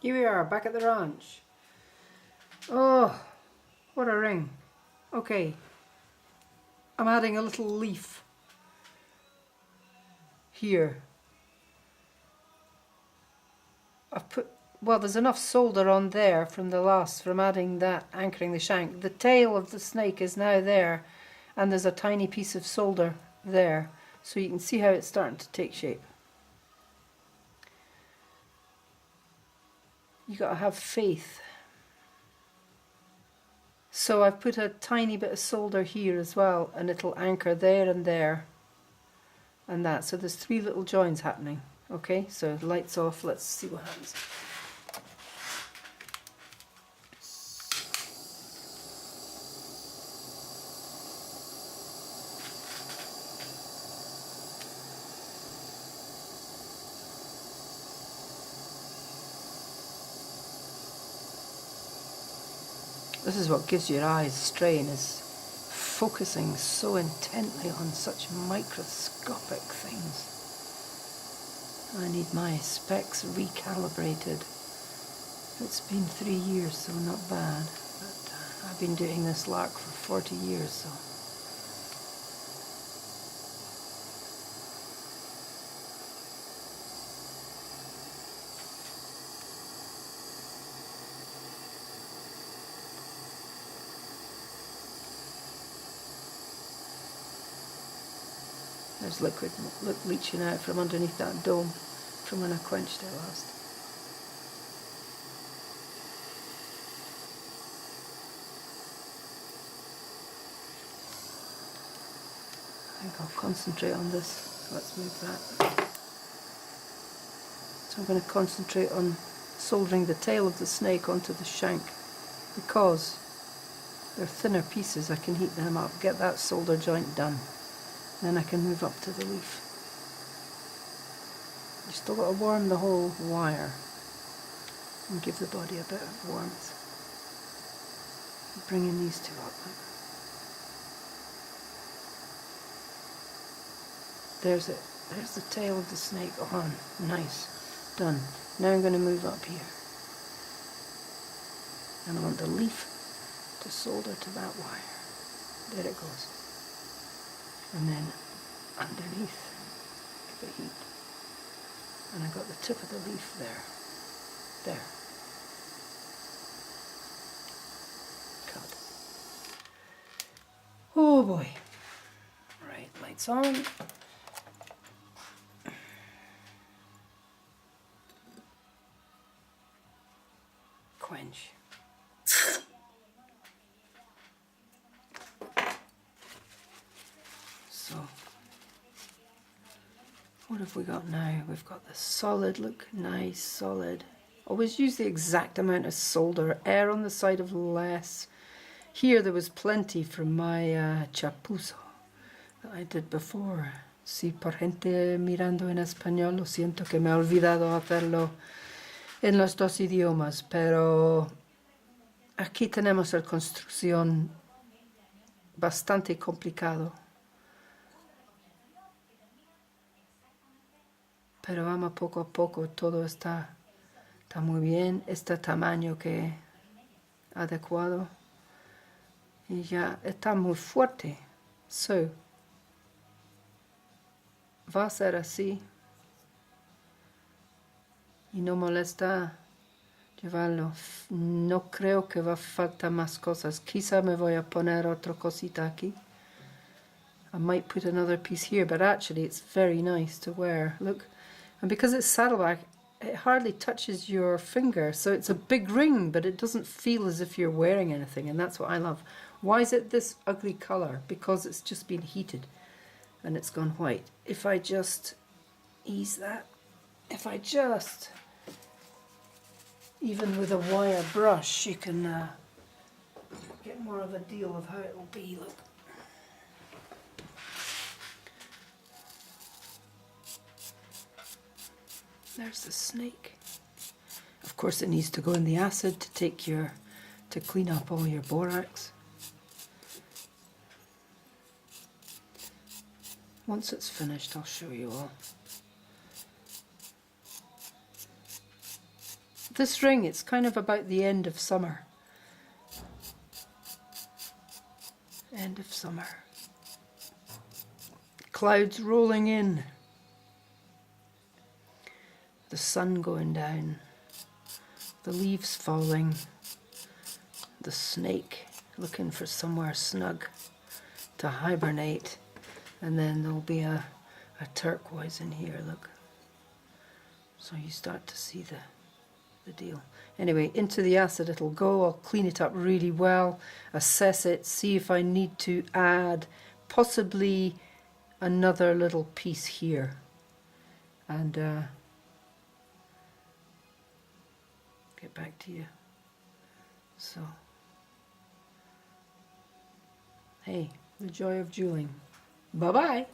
Here we are, back at the ranch. Oh, what a ring. Okay, I'm adding a little leaf here. I've put, well, there's enough solder on there from adding that, anchoring the shank. The tail of the snake is now there, and there's a tiny piece of solder there. So you can see how it's starting to take shape. You gotta have faith. So I've put a tiny bit of solder here as well, and it'll anchor there and there and that. So there's 3 little joins happening. Okay, so lights off, let's see what happens. This is what gives your eyes strain, is focusing so intently on such microscopic things. I need my specs recalibrated. It's been 3 years, so not bad. But I've been doing this lark for 40 years, so. There's liquid leaching out from underneath that dome from when I quenched it last. I think I'll concentrate on this. So let's move that. So I'm going to concentrate on soldering the tail of the snake onto the shank, because they're thinner pieces. I can heat them up, get that solder joint done. Then I can move up to the leaf. You still got to warm the whole wire and give the body a bit of warmth. Bringing these 2 up. There's it. There's the tail of the snake on. Nice. Done. Now I'm going to move up here. And I want the leaf to solder to that wire. There it goes. And then underneath, give it heat. And I got the tip of the leaf there. There. Cut. Oh boy. Right, lights on. Quench. So, what have we got now? We've got the solid, look, nice, solid. Always use the exact amount of solder, err on the side of less. Here there was plenty from my chapuzo that I did before. Si por gente mirando en español, lo siento que me he olvidado hacerlo en los 2 idiomas, pero aquí tenemos la construcción bastante complicado. Pero vamos poco a poco, todo está muy bien, este tamaño que adecuado. Y ya está muy fuerte. So, va a ser así. Y no molesta llevarlo. No creo que va a faltar más cosas. Quizá me voy a poner otra cosita aquí. I might put another piece here, but actually it's very nice to wear. Look, and because it's saddleback, it hardly touches your finger. So it's a big ring, but it doesn't feel as if you're wearing anything, and that's what I love. Why is it this ugly color? Because it's just been heated and it's gone white. If I just ease that, if I just, even with a wire brush, you can get more of a deal of how it will be. Look. There's the snake. Of course it needs to go in the acid to clean up all your borax. Once it's finished, I'll show you all. This ring, it's kind of about the end of summer. End of summer. Clouds rolling in. The sun going down. The leaves falling. The snake looking for somewhere snug to hibernate. And then there'll be a turquoise in here, look. So you start to see the deal. Anyway, into the acid it'll go. I'll clean it up really well, assess it, see if I need to add possibly another little piece here. And get back to you. So, hey, the joy of jeweling. Bye-bye.